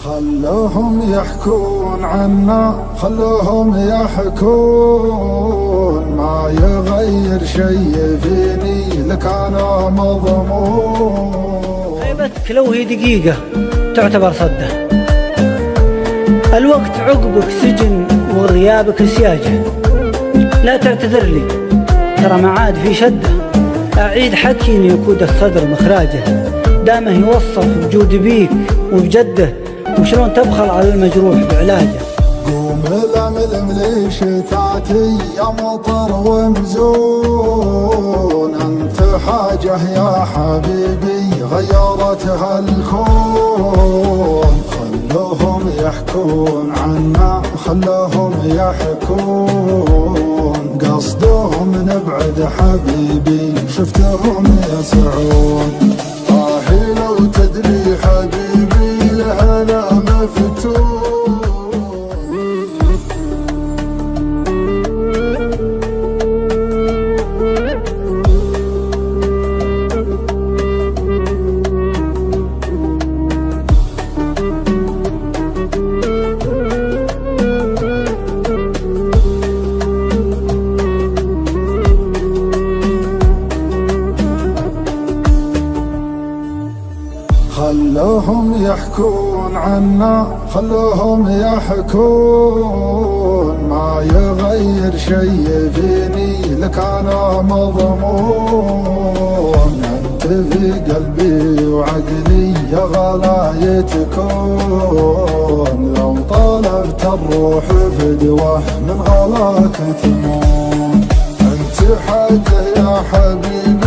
خلوهم يحكون عنا، خلوهم يحكون، ما يغير شيء فيني لك انا مضمون. غيبتك لو هي دقيقة تعتبر صدة، الوقت عقبك سجن وغيابك سياجة. لا تعتذر لي ترى ما عاد في شدة، أعيد حكي يقود الصدر مخراجه. دامه يوصف بجود بيك وبجده، وشلون تبخل على المجروح بعلاجه. قوم الاملم ليش تاتي يا مطر ومزون، انت حاجه يا حبيبي غيرتها الكون. خلوهم يحكون عنا، خلوهم يحكون، قصدهم نبعد حبيبي شفتهم يسعون. لو تدري حبيبي لهنا مفتون. خلوهم يحكون عنا، خلوهم يحكون، ما يغير شيء فيني لك انا مضمون. انت في قلبي وعقلي يا غلاية تكون، لو طلبت الروح فدوه من غلاك تمون. انت حاجة يا حبيبي